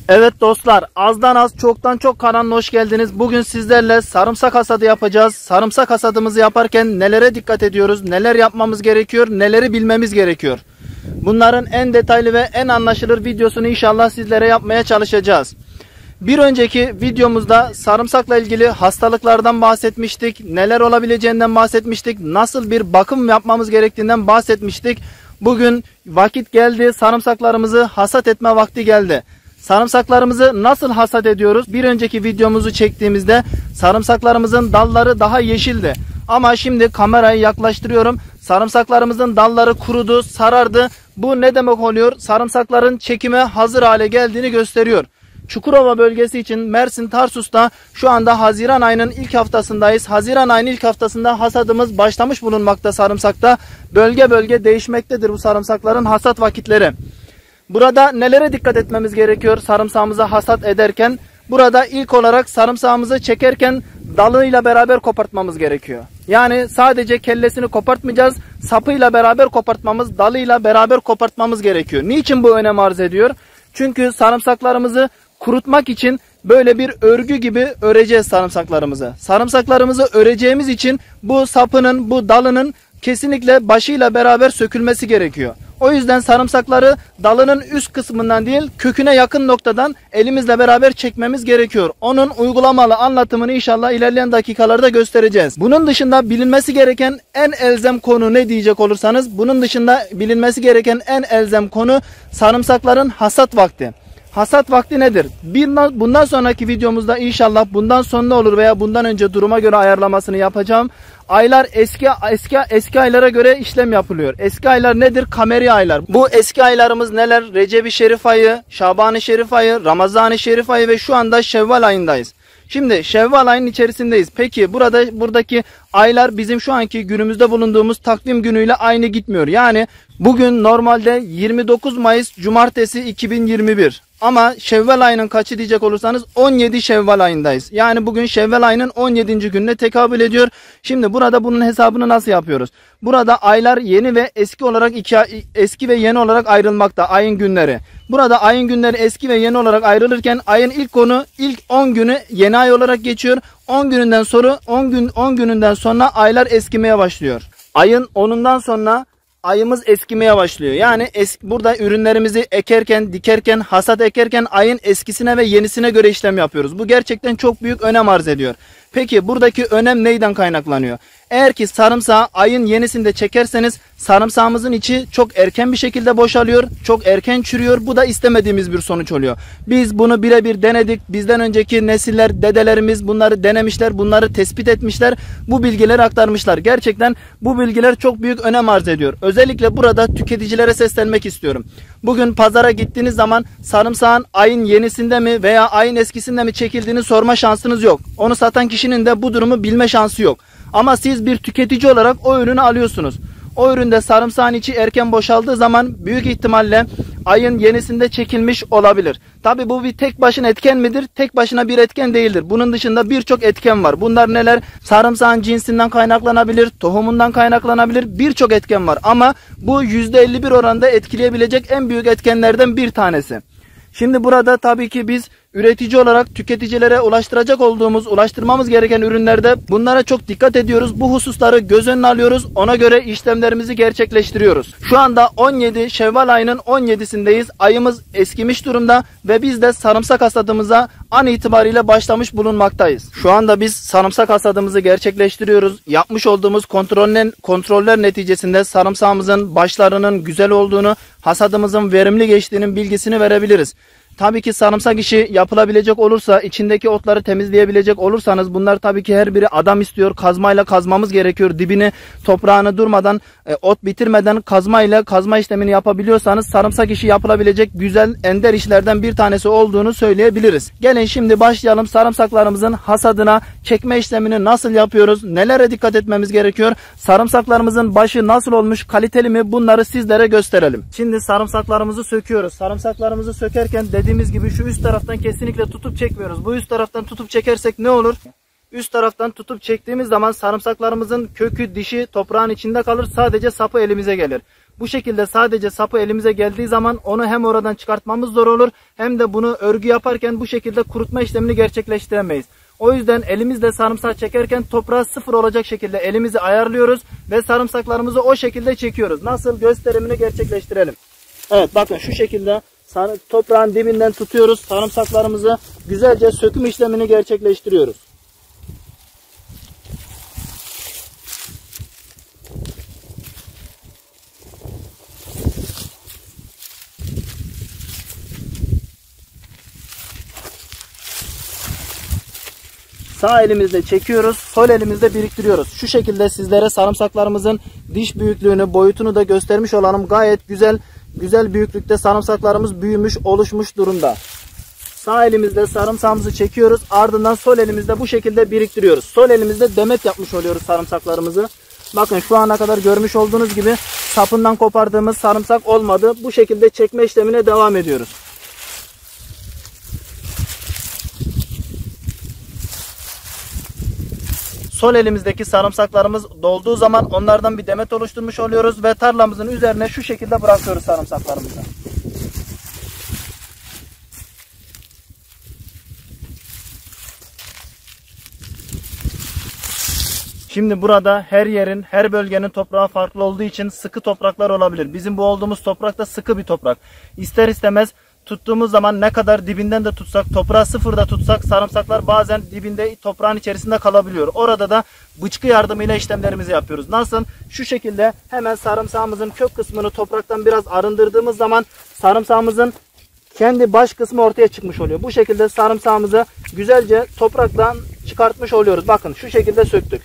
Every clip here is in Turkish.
Evet dostlar, azdan az çoktan çok kanalına hoş geldiniz. Bugün sizlerle sarımsak hasadı yapacağız. Sarımsak hasadımızı yaparken nelere dikkat ediyoruz, neler yapmamız gerekiyor, neleri bilmemiz gerekiyor. Bunların en detaylı ve en anlaşılır videosunu inşallah sizlere yapmaya çalışacağız. Bir önceki videomuzda sarımsakla ilgili hastalıklardan bahsetmiştik, neler olabileceğinden bahsetmiştik, nasıl bir bakım yapmamız gerektiğinden bahsetmiştik. Bugün vakit geldi, sarımsaklarımızı hasat etme vakti geldi. Sarımsaklarımızı nasıl hasat ediyoruz? Bir önceki videomuzu çektiğimizde sarımsaklarımızın dalları daha yeşildi. Ama şimdi kamerayı yaklaştırıyorum. Sarımsaklarımızın dalları kurudu, sarardı. Bu ne demek oluyor? Sarımsakların çekime hazır hale geldiğini gösteriyor. Çukurova bölgesi için Mersin Tarsus'ta şu anda Haziran ayının ilk haftasındayız. Haziran ayının ilk haftasında hasadımız başlamış bulunmakta sarımsakta. Bölge bölge değişmektedir bu sarımsakların hasat vakitleri. Burada nelere dikkat etmemiz gerekiyor sarımsağımızı hasat ederken? Burada ilk olarak sarımsağımızı çekerken dalıyla beraber kopartmamız gerekiyor. Yani sadece kellesini kopartmayacağız, sapıyla beraber kopartmamız, dalıyla beraber kopartmamız gerekiyor. Niçin bu önem arz ediyor? Çünkü sarımsaklarımızı kurutmak için böyle bir örgü gibi öreceğiz sarımsaklarımızı. Sarımsaklarımızı öreceğimiz için bu sapının, bu dalının kesinlikle başıyla beraber sökülmesi gerekiyor. O yüzden sarımsakları dalının üst kısmından değil, köküne yakın noktadan elimizle beraber çekmemiz gerekiyor. Onun uygulamalı anlatımını inşallah ilerleyen dakikalarda göstereceğiz. Bunun dışında bilinmesi gereken en elzem konu ne diyecek olursanız, bunun dışında bilinmesi gereken en elzem konu sarımsakların hasat vakti. Hasat vakti nedir? Bundan sonraki videomuzda inşallah bundan sonra olur veya bundan önce duruma göre ayarlamasını yapacağım. Aylar eski aylara göre işlem yapılıyor. Eski aylar nedir? Kameri aylar. Bu eski aylarımız neler? Recep-i Şerif ayı, Şaban-ı Şerif ayı, Ramazan-ı Şerif ayı ve şu anda Şevval ayındayız. Şimdi Şevval ayının içerisindeyiz. Peki buradaki aylar bizim şu anki günümüzde bulunduğumuz takvim günüyle aynı gitmiyor. Yani bugün normalde 29 Mayıs Cumartesi 2021. Ama Şevval ayının kaçı diyecek olursanız 17 Şevval ayındayız. Yani bugün Şevval ayının 17. gününe tekabül ediyor. Şimdi burada bunun hesabını nasıl yapıyoruz? Burada aylar yeni ve eski olarak eski ve yeni olarak ayrılmakta ayın günleri. Burada ayın günleri eski ve yeni olarak ayrılırken ayın ilk 10 günü yeni ay olarak geçiyor. 10 gününden sonra aylar eskimeye başlıyor. Ayın 10'undan sonra ayımız eskimeye başlıyor. Yani burada ürünlerimizi ekerken, dikerken, hasat ekerken ayın eskisine ve yenisine göre işlem yapıyoruz. Bu gerçekten çok büyük önem arz ediyor. Peki buradaki önem neyden kaynaklanıyor? Eğer ki sarımsağı ayın yenisinde çekerseniz sarımsağımızın içi çok erken bir şekilde boşalıyor, çok erken çürüyor. Bu da istemediğimiz bir sonuç oluyor. Biz bunu birebir denedik. Bizden önceki nesiller, dedelerimiz bunları denemişler, bunları tespit etmişler. Bu bilgileri aktarmışlar. Gerçekten bu bilgiler çok büyük önem arz ediyor. Özellikle burada tüketicilere seslenmek istiyorum. Bugün pazara gittiğiniz zaman sarımsağın ayın yenisinde mi veya ayın eskisinde mi çekildiğini sorma şansınız yok. Onu satan kişinin de bu durumu bilme şansı yok. Ama siz bir tüketici olarak o ürünü alıyorsunuz. O üründe sarımsağın içi erken boşaldığı zaman büyük ihtimalle ayın yenisinde çekilmiş olabilir. Tabi bu bir tek başına etken midir? Tek başına bir etken değildir. Bunun dışında birçok etken var. Bunlar neler? Sarımsağın cinsinden kaynaklanabilir, tohumundan kaynaklanabilir, birçok etken var. Ama bu %51 oranında etkileyebilecek en büyük etkenlerden bir tanesi. Şimdi burada tabii ki biz üretici olarak tüketicilere ulaştırmamız gereken ürünlerde bunlara çok dikkat ediyoruz. Bu hususları göz önüne alıyoruz. Ona göre işlemlerimizi gerçekleştiriyoruz. Şu anda 17 Şevval ayının 17'sindeyiz. Ayımız eskimiş durumda ve biz de sarımsak hasadımıza an itibariyle başlamış bulunmaktayız. Şu anda biz sarımsak hasadımızı gerçekleştiriyoruz. Yapmış olduğumuz kontroller neticesinde sarımsağımızın başlarının güzel olduğunu, hasadımızın verimli geçtiğinin bilgisini verebiliriz. Tabii ki sarımsak işi yapılabilecek olursa, içindeki otları temizleyebilecek olursanız bunlar tabii ki her biri adam istiyor. Kazmayla kazmamız gerekiyor. Dibini, toprağını durmadan, ot bitirmeden kazma işlemini yapabiliyorsanız sarımsak işi yapılabilecek güzel, ender işlerden bir tanesi olduğunu söyleyebiliriz. Gelin şimdi başlayalım sarımsaklarımızın hasadına, çekme işlemini nasıl yapıyoruz, nelere dikkat etmemiz gerekiyor, sarımsaklarımızın başı nasıl olmuş, kaliteli mi, bunları sizlere gösterelim. Şimdi sarımsaklarımızı söküyoruz. Sarımsaklarımızı sökerken dediğimiz gibi şu üst taraftan kesinlikle tutup çekmiyoruz. Bu üst taraftan tutup çekersek ne olur? Üst taraftan tutup çektiğimiz zaman sarımsaklarımızın kökü, dişi toprağın içinde kalır. Sadece sapı elimize gelir. Bu şekilde sadece sapı elimize geldiği zaman onu hem oradan çıkartmamız zor olur hem de bunu örgü yaparken bu şekilde kurutma işlemini gerçekleştiremeyiz. O yüzden elimizle sarımsak çekerken toprağı sıfır olacak şekilde elimizi ayarlıyoruz ve sarımsaklarımızı o şekilde çekiyoruz. Nasıl, gösterimini gerçekleştirelim. Evet, bakın şu şekilde toprağın dibinden tutuyoruz. Sarımsaklarımızı güzelce söküm işlemini gerçekleştiriyoruz. Sağ elimizle çekiyoruz, sol elimizle biriktiriyoruz. Şu şekilde sizlere sarımsaklarımızın diş büyüklüğünü, boyutunu da göstermiş olalım. Gayet güzel büyüklükte sarımsaklarımız büyümüş, oluşmuş durumda. Sağ elimizle sarımsağımızı çekiyoruz. Ardından sol elimizle bu şekilde biriktiriyoruz. Sol elimizle demet yapmış oluyoruz sarımsaklarımızı. Bakın şu ana kadar görmüş olduğunuz gibi sapından kopardığımız sarımsak olmadı. Bu şekilde çekme işlemine devam ediyoruz. Sol elimizdeki sarımsaklarımız dolduğu zaman onlardan bir demet oluşturmuş oluyoruz ve tarlamızın üzerine şu şekilde bırakıyoruz sarımsaklarımızı. Şimdi burada her yerin, her bölgenin toprağı farklı olduğu için sıkı topraklar olabilir. Bizim bu olduğumuz toprak da sıkı bir toprak. İster istemez tuttuğumuz zaman ne kadar dibinden de tutsak, toprağı sıfırda tutsak sarımsaklar bazen dibinde toprağın içerisinde kalabiliyor. Orada da bıçkı yardımıyla işlemlerimizi yapıyoruz. Nasıl? Şu şekilde hemen sarımsağımızın kök kısmını topraktan biraz arındırdığımız zaman sarımsağımızın kendi baş kısmı ortaya çıkmış oluyor. Bu şekilde sarımsağımızı güzelce topraktan çıkartmış oluyoruz. Bakın şu şekilde söktük.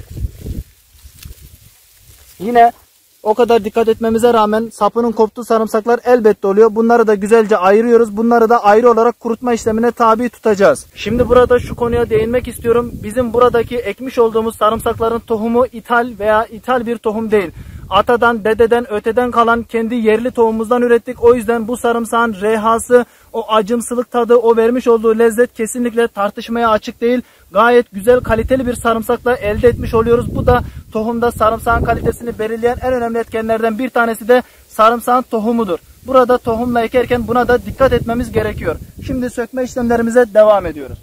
Yine o kadar dikkat etmemize rağmen sapının koptuğu sarımsaklar elbette oluyor. Bunları da güzelce ayırıyoruz. Bunları da ayrı olarak kurutma işlemine tabi tutacağız. Şimdi burada şu konuya değinmek istiyorum. Bizim buradaki ekmiş olduğumuz sarımsakların tohumu ithal bir tohum değil. Atadan, dededen, öteden kalan kendi yerli tohumumuzdan ürettik. O yüzden bu sarımsağın rehası, o acımsılık tadı, o vermiş olduğu lezzet kesinlikle tartışmaya açık değil. Gayet güzel, kaliteli bir sarımsakla elde etmiş oluyoruz. Bu da tohumda sarımsağın kalitesini belirleyen en önemli etkenlerden bir tanesi de sarımsağın tohumudur. Burada tohumla ekerken buna da dikkat etmemiz gerekiyor. Şimdi sökme işlemlerimize devam ediyoruz.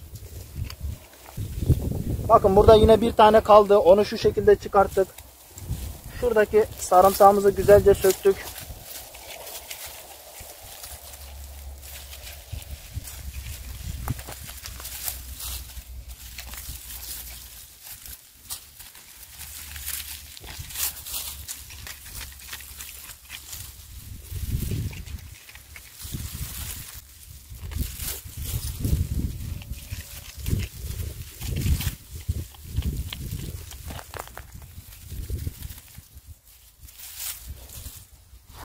Bakın burada yine bir tane kaldı. Onu şu şekilde çıkarttık. Şuradaki sarımsağımızı güzelce söktük.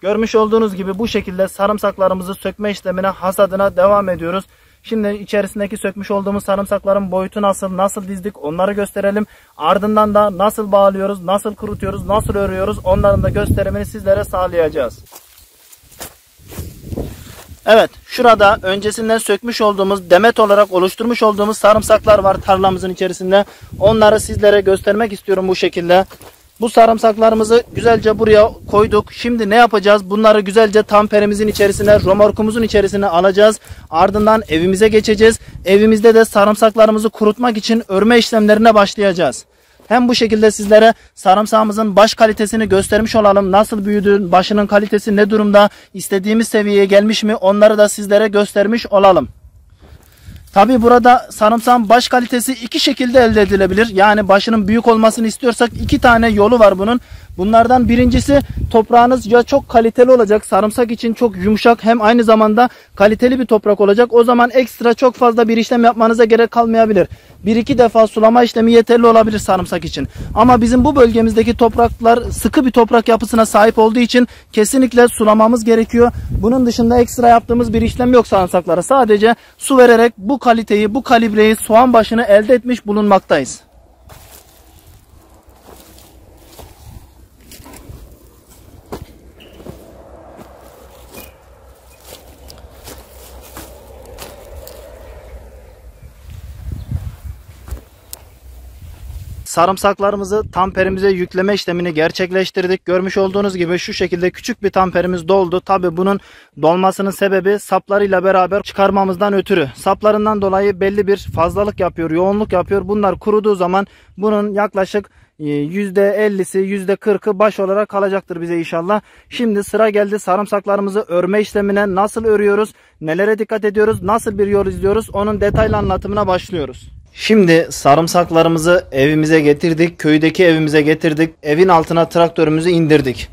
Görmüş olduğunuz gibi bu şekilde sarımsaklarımızı sökme işlemine, hasadına devam ediyoruz. Şimdi içerisindeki sökmüş olduğumuz sarımsakların boyutu nasıl dizdik onları gösterelim. Ardından da nasıl bağlıyoruz, nasıl kurutuyoruz, nasıl örüyoruz onların da gösterimini sizlere sağlayacağız. Evet, şurada öncesinden sökmüş olduğumuz, demet olarak oluşturmuş olduğumuz sarımsaklar var tarlamızın içerisinde. Onları sizlere göstermek istiyorum bu şekilde. Bu sarımsaklarımızı güzelce buraya koyduk. Şimdi ne yapacağız? Bunları güzelce tamperimizin içerisine, römorkumuzun içerisine alacağız. Ardından evimize geçeceğiz. Evimizde de sarımsaklarımızı kurutmak için örme işlemlerine başlayacağız. Hem bu şekilde sizlere sarımsağımızın baş kalitesini göstermiş olalım. Nasıl büyüdü, başının kalitesi ne durumda, istediğimiz seviyeye gelmiş mi onları da sizlere göstermiş olalım. Tabi burada sarımsağın baş kalitesi iki şekilde elde edilebilir. Yani başının büyük olmasını istiyorsak iki tane yolu var bunun. Bunlardan birincisi toprağınız ya çok kaliteli olacak. Sarımsak için çok yumuşak hem aynı zamanda kaliteli bir toprak olacak. O zaman ekstra çok fazla bir işlem yapmanıza gerek kalmayabilir. Bir iki defa sulama işlemi yeterli olabilir sarımsak için. Ama bizim bu bölgemizdeki topraklar sıkı bir toprak yapısına sahip olduğu için kesinlikle sulamamız gerekiyor. Bunun dışında ekstra yaptığımız bir işlem yok sarımsaklara. Sadece su vererek bu kaliteyi, bu kalibreyi, soğan başını elde etmiş bulunmaktayız. sarımsaklarımızı tamperimize yükleme işlemini gerçekleştirdik. Görmüş olduğunuz gibi şu şekilde küçük bir tamperimiz doldu. Tabi bunun dolmasının sebebi saplarıyla beraber çıkarmamızdan ötürü. Saplarından dolayı belli bir fazlalık yapıyor, yoğunluk yapıyor. Bunlar kuruduğu zaman bunun yaklaşık %50'si %40'ı baş olarak kalacaktır bize inşallah. Şimdi sıra geldi sarımsaklarımızı örme işlemine. Nasıl örüyoruz? Nelere dikkat ediyoruz? Nasıl bir yol izliyoruz? Onun detaylı anlatımına başlıyoruz. Şimdi sarımsaklarımızı evimize getirdik. Köydeki evimize getirdik. Evin altına traktörümüzü indirdik.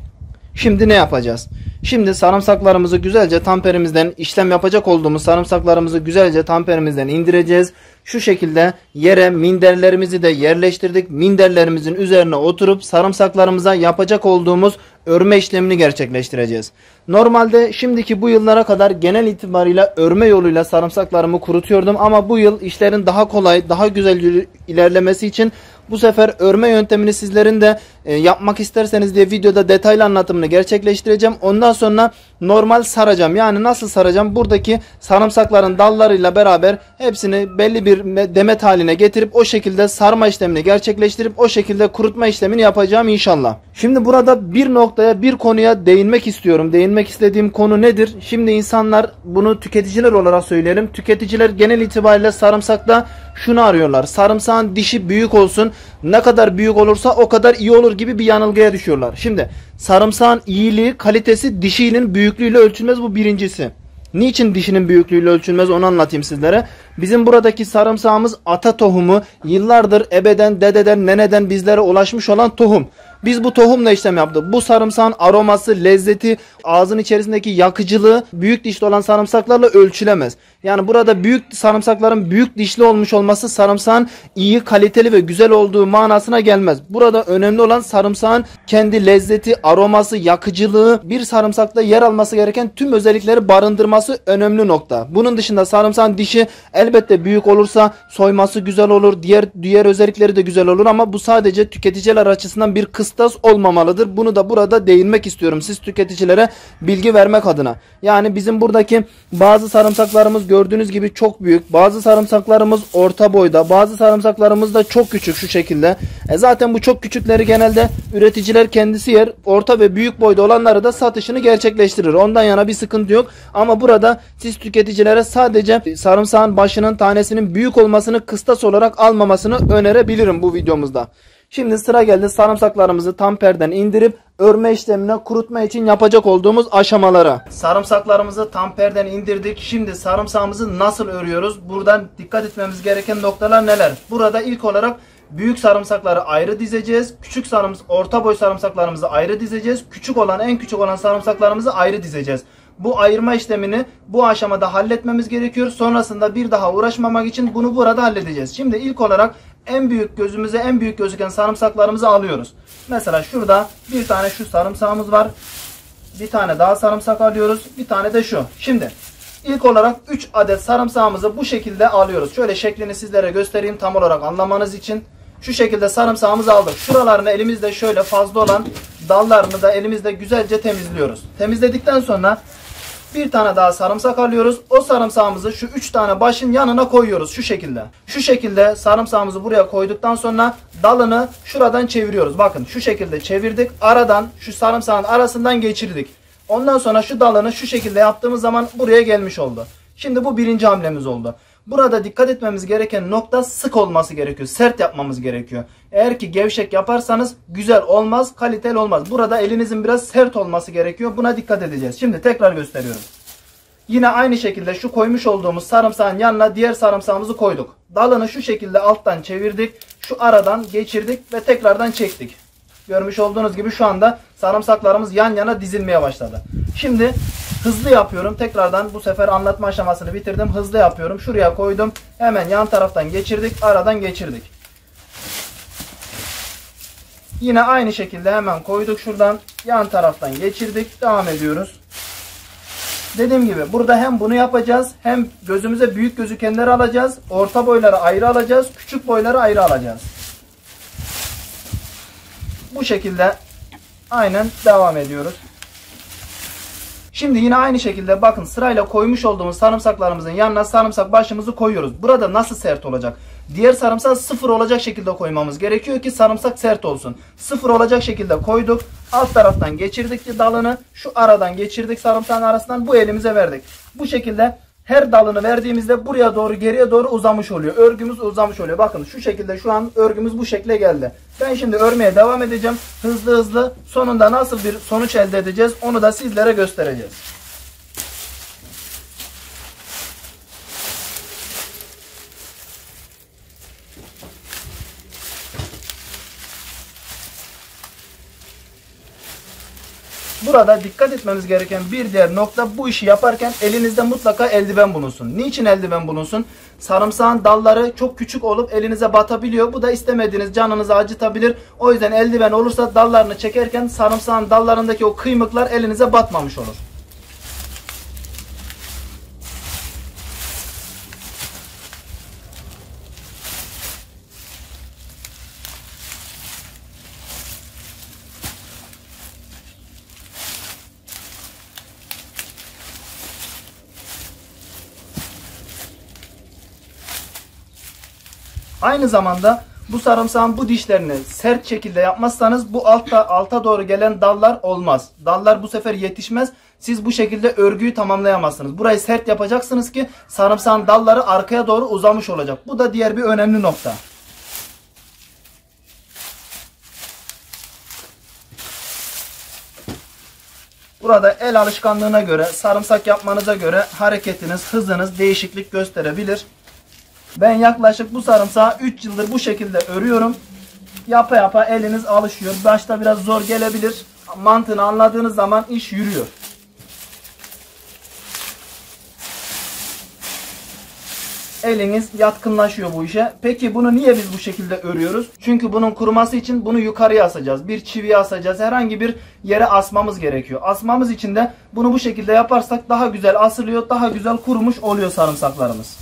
Şimdi ne yapacağız? Şimdi sarımsaklarımızı güzelce tamperimizden, işlem yapacak olduğumuz sarımsaklarımızı güzelce tamperimizden indireceğiz. Şu şekilde yere minderlerimizi de yerleştirdik. Minderlerimizin üzerine oturup sarımsaklarımıza yapacak olduğumuz örme işlemini gerçekleştireceğiz. Normalde şimdiki bu yıllara kadar genel itibariyle örme yoluyla sarımsaklarımı kurutuyordum. Ama bu yıl işlerin daha kolay, daha güzel ilerlemesi için bu sefer örme yöntemini sizlerin de yapmak isterseniz diye videoda detaylı anlatımını gerçekleştireceğim. Ondan sonra normal saracağım. Yani nasıl saracağım? Buradaki sarımsakların dallarıyla beraber hepsini belli bir demet haline getirip o şekilde sarma işlemini gerçekleştirip o şekilde kurutma işlemini yapacağım inşallah. Şimdi burada bir noktaya, bir konuya değinmek istiyorum. Değinmek istediğim konu nedir? Şimdi insanlar, bunu tüketiciler olarak söyleyelim. Tüketiciler genel itibariyle sarımsakta şunu arıyorlar: sarımsağın dişi büyük olsun, ne kadar büyük olursa o kadar iyi olur gibi bir yanılgıya düşüyorlar. Şimdi sarımsağın iyiliği, kalitesi dişinin büyüklüğüyle ölçülmez, bu birincisi. Niçin dişinin büyüklüğüyle ölçülmez onu anlatayım sizlere. Bizim buradaki sarımsağımız ata tohumu, yıllardır ebeden, dededen, neneden bizlere ulaşmış olan tohum. Biz bu tohumla işlem yaptık. Bu sarımsağın aroması, lezzeti, ağzın içerisindeki yakıcılığı büyük dişli olan sarımsaklarla ölçülemez. Yani burada büyük sarımsakların büyük dişli olmuş olması sarımsağın iyi, kaliteli ve güzel olduğu manasına gelmez. Burada önemli olan sarımsağın kendi lezzeti, aroması, yakıcılığı, bir sarımsakta yer alması gereken tüm özellikleri barındırması önemli nokta. Bunun dışında sarımsağın dişi elbette büyük olursa soyması güzel olur, diğer özellikleri de güzel olur ama bu sadece tüketiciler açısından bir kıstas olmamalıdır. Bunu da burada değinmek istiyorum siz tüketicilere bilgi vermek adına. Yani bizim buradaki bazı sarımsaklarımız gördüğünüz gibi çok büyük, bazı sarımsaklarımız orta boyda, bazı sarımsaklarımız da çok küçük şu şekilde. Zaten bu çok küçükleri genelde üreticiler kendisi yer, orta ve büyük boyda olanları da satışını gerçekleştirir. Ondan yana bir sıkıntı yok ama burada siz tüketicilere sadece sarımsağın başının, tanesinin büyük olmasını kıstas olarak almamasını önerebilirim bu videomuzda. Şimdi sıra geldi sarımsaklarımızı tamperden indirip örme işlemine, kurutma için yapacak olduğumuz aşamalara. Sarımsaklarımızı tamperden indirdik. Şimdi sarımsağımızı nasıl örüyoruz? Buradan dikkat etmemiz gereken noktalar neler? Burada ilk olarak büyük sarımsakları ayrı dizeceğiz. Orta boy sarımsaklarımızı ayrı dizeceğiz. En küçük olan sarımsaklarımızı ayrı dizeceğiz. Bu ayırma işlemini bu aşamada halletmemiz gerekiyor. Sonrasında bir daha uğraşmamak için bunu burada halledeceğiz. Şimdi ilk olarak gözümüze en büyük gözüken sarımsaklarımızı alıyoruz. Mesela şurada bir tane şu sarımsağımız var. Bir tane daha sarımsak alıyoruz. Bir tane de şu. Şimdi ilk olarak 3 adet sarımsağımızı bu şekilde alıyoruz. Şöyle şeklini sizlere göstereyim tam olarak anlamanız için. Şu şekilde sarımsağımızı aldık. Şuralarını elimizde şöyle fazla olan dallarını da elimizde güzelce temizliyoruz. Temizledikten sonra bir tane daha sarımsak alıyoruz. O sarımsağımızı şu 3 tane başın yanına koyuyoruz şu şekilde. Şu şekilde sarımsağımızı buraya koyduktan sonra dalını şuradan çeviriyoruz. Bakın şu şekilde çevirdik. Aradan, şu sarımsağın arasından geçirdik. Ondan sonra şu dalını şu şekilde yaptığımız zaman buraya gelmiş oldu. Şimdi bu birinci hamlemiz oldu. Burada dikkat etmemiz gereken nokta sık olması gerekiyor. Sert yapmamız gerekiyor. Eğer ki gevşek yaparsanız güzel olmaz, kaliteli olmaz. Burada elinizin biraz sert olması gerekiyor. Buna dikkat edeceğiz. Şimdi tekrar gösteriyorum. Yine aynı şekilde şu koymuş olduğumuz sarımsağın yanına diğer sarımsağımızı koyduk. Dalını şu şekilde alttan çevirdik. Şu aradan geçirdik ve tekrardan çektik. Görmüş olduğunuz gibi şu anda sarımsaklarımız yan yana dizilmeye başladı. Şimdi hızlı yapıyorum. Tekrardan bu sefer anlatma aşamasını bitirdim. Hızlı yapıyorum. Şuraya koydum. Hemen yan taraftan geçirdik. Aradan geçirdik. Yine aynı şekilde hemen koyduk şuradan. Yan taraftan geçirdik. Devam ediyoruz. Dediğim gibi burada hem bunu yapacağız. Hem gözümüze büyük gözükenleri alacağız. Orta boyları ayrı alacağız. Küçük boyları ayrı alacağız. Bu şekilde aynen devam ediyoruz. Şimdi yine aynı şekilde bakın sırayla koymuş olduğumuz sarımsaklarımızın yanına sarımsak başımızı koyuyoruz. Burada nasıl sert olacak? Diğer sarımsak 0 olacak şekilde koymamız gerekiyor ki sarımsak sert olsun. 0 olacak şekilde koyduk. Alt taraftan geçirdik dalını. Şu aradan geçirdik, sarımsağın arasından bu elimize verdik. Bu şekilde her dalını verdiğimizde buraya doğru, geriye doğru uzamış oluyor. Örgümüz uzamış oluyor. Bakın şu şekilde şu an örgümüz bu şekle geldi. Ben şimdi örmeye devam edeceğim. Hızlı hızlı sonunda nasıl bir sonuç elde edeceğiz onu da sizlere göstereceğiz. Burada dikkat etmemiz gereken bir diğer nokta, bu işi yaparken elinizde mutlaka eldiven bulunsun. Niçin eldiven bulunsun? Sarımsağın dalları çok küçük olup elinize batabiliyor. Bu da istemediğiniz, canınızı acıtabilir. O yüzden eldiven olursa dallarını çekerken sarımsağın dallarındaki o kıymıklar elinize batmamış olur. Aynı zamanda bu sarımsağın bu dişlerini sert şekilde yapmazsanız bu alta doğru gelen dallar olmaz. Dallar bu sefer yetişmez. Siz bu şekilde örgüyü tamamlayamazsınız. Burayı sert yapacaksınız ki sarımsağın dalları arkaya doğru uzamış olacak. Bu da diğer bir önemli nokta. Burada el alışkanlığına göre, sarımsak yapmanıza göre hareketiniz, hızınız değişiklik gösterebilir. Ben yaklaşık bu sarımsağı 3 yıldır bu şekilde örüyorum. Yapa yapa eliniz alışıyor. Başta biraz zor gelebilir. Mantığını anladığınız zaman iş yürüyor. Eliniz yatkınlaşıyor bu işe. Peki bunu niye biz bu şekilde örüyoruz? Çünkü bunun kuruması için bunu yukarıya asacağız. Bir çiviye asacağız. Herhangi bir yere asmamız gerekiyor. Asmamız için de bunu bu şekilde yaparsak daha güzel asılıyor. Daha güzel kurumuş oluyor sarımsaklarımız.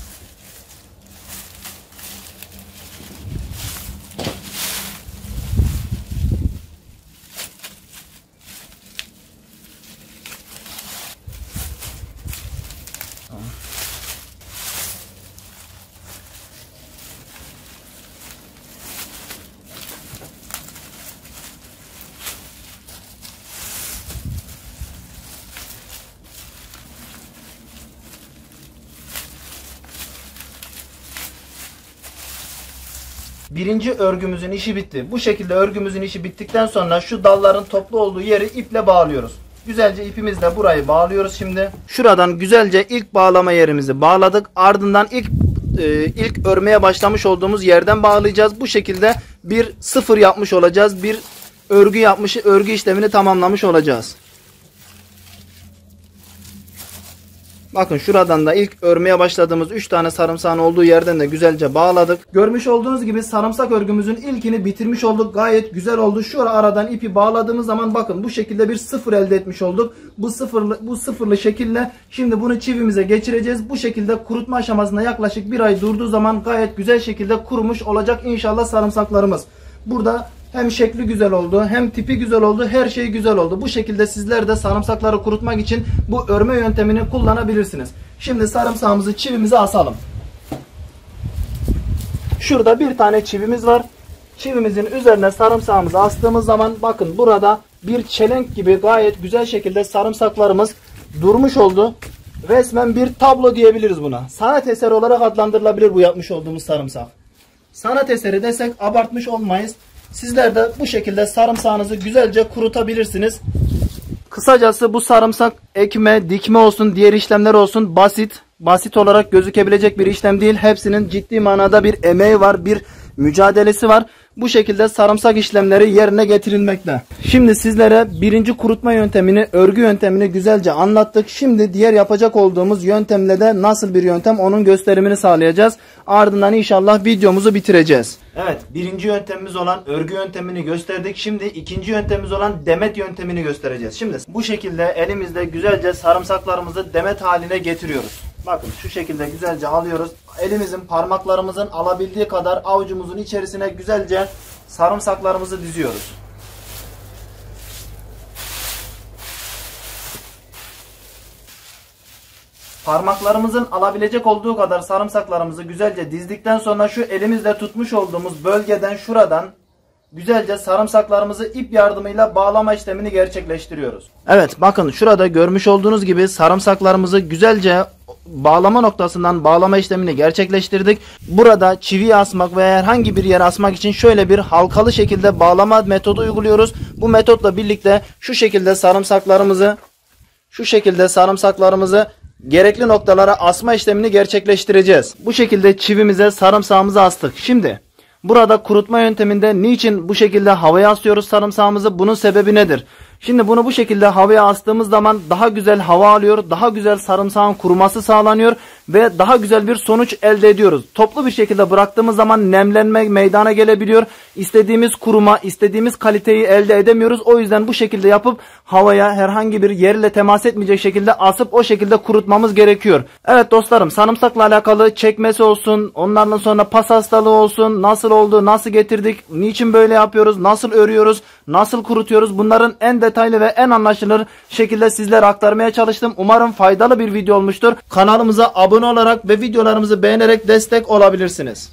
Birinci örgümüzün işi bitti. Bu şekilde örgümüzün işi bittikten sonra şu dalların toplu olduğu yeri iple bağlıyoruz. Güzelce ipimizle burayı bağlıyoruz şimdi. Şuradan güzelce ilk bağlama yerimizi bağladık. Ardından ilk örmeye başlamış olduğumuz yerden bağlayacağız. Bu şekilde bir sıfır yapmış olacağız. Bir örgü işlemini tamamlamış olacağız. Bakın şuradan da ilk örmeye başladığımız 3 tane sarımsağın olduğu yerden de güzelce bağladık. Görmüş olduğunuz gibi sarımsak örgümüzün ilkini bitirmiş olduk. Gayet güzel oldu. Şu aradan ipi bağladığımız zaman bakın bu şekilde bir sıfır elde etmiş olduk. Bu sıfırlı şekilde şimdi bunu çivimize geçireceğiz. Bu şekilde kurutma aşamasında yaklaşık bir ay durduğu zaman gayet güzel şekilde kurumuş olacak inşallah sarımsaklarımız. Burada hem şekli güzel oldu, hem tipi güzel oldu, her şey güzel oldu. Bu şekilde sizler de sarımsakları kurutmak için bu örme yöntemini kullanabilirsiniz. Şimdi sarımsağımızı çivimize asalım. Şurada bir tane çivimiz var. Çivimizin üzerine sarımsağımızı astığımız zaman bakın burada bir çelenk gibi gayet güzel şekilde sarımsaklarımız durmuş oldu. Resmen bir tablo diyebiliriz buna. Sanat eseri olarak adlandırılabilir bu yapmış olduğumuz sarımsak. Sanat eseri desek abartmış olmayız. Sizler de bu şekilde sarımsağınızı güzelce kurutabilirsiniz. Kısacası bu sarımsak ekme, dikme olsun, diğer işlemler olsun basit olarak gözükebilecek bir işlem değil. Hepsinin ciddi manada bir emeği var, bir mücadelesi var. Bu şekilde sarımsak işlemleri yerine getirilmekte. Şimdi sizlere birinci kurutma yöntemini, örgü yöntemini güzelce anlattık. Şimdi diğer yapacak olduğumuz yöntemle de nasıl bir yöntem onun gösterimini sağlayacağız. Ardından inşallah videomuzu bitireceğiz. Evet, birinci yöntemimiz olan örgü yöntemini gösterdik. Şimdi ikinci yöntemimiz olan demet yöntemini göstereceğiz. Şimdi bu şekilde elimizde güzelce sarımsaklarımızı demet haline getiriyoruz. Bakın şu şekilde güzelce alıyoruz. Elimizin parmaklarımızın alabildiği kadar avucumuzun içerisine güzelce sarımsaklarımızı diziyoruz. Parmaklarımızın alabilecek olduğu kadar sarımsaklarımızı güzelce dizdikten sonra şu elimizle tutmuş olduğumuz bölgeden, şuradan güzelce sarımsaklarımızı ip yardımıyla bağlama işlemini gerçekleştiriyoruz. Evet, bakın şurada görmüş olduğunuz gibi sarımsaklarımızı güzelce bağlama noktasından bağlama işlemini gerçekleştirdik. Burada çivi asmak veya herhangi bir yere asmak için şöyle bir halkalı şekilde bağlama metodu uyguluyoruz. Bu metotla birlikte şu şekilde sarımsaklarımızı gerekli noktalara asma işlemini gerçekleştireceğiz. Bu şekilde çivimize sarımsağımızı astık. Şimdi burada kurutma yönteminde niçin bu şekilde havaya asıyoruz sarımsağımızı? Bunun sebebi nedir? Şimdi bunu bu şekilde havaya astığımız zaman daha güzel hava alıyor, daha güzel sarımsağın kuruması sağlanıyor ve daha güzel bir sonuç elde ediyoruz. Toplu bir şekilde bıraktığımız zaman nemlenme meydana gelebiliyor. İstediğimiz kuruma, istediğimiz kaliteyi elde edemiyoruz. O yüzden bu şekilde yapıp havaya herhangi bir yerle temas etmeyecek şekilde asıp o şekilde kurutmamız gerekiyor. Evet dostlarım, sarımsakla alakalı çekmesi olsun, onlardan sonra pas hastalığı olsun, nasıl oldu, nasıl getirdik, niçin böyle yapıyoruz, nasıl örüyoruz, nasıl kurutuyoruz, bunların en detaylı ve en anlaşılır şekilde sizlere aktarmaya çalıştım. Umarım faydalı bir video olmuştur. Kanalımıza abone olarak ve videolarımızı beğenerek destek olabilirsiniz.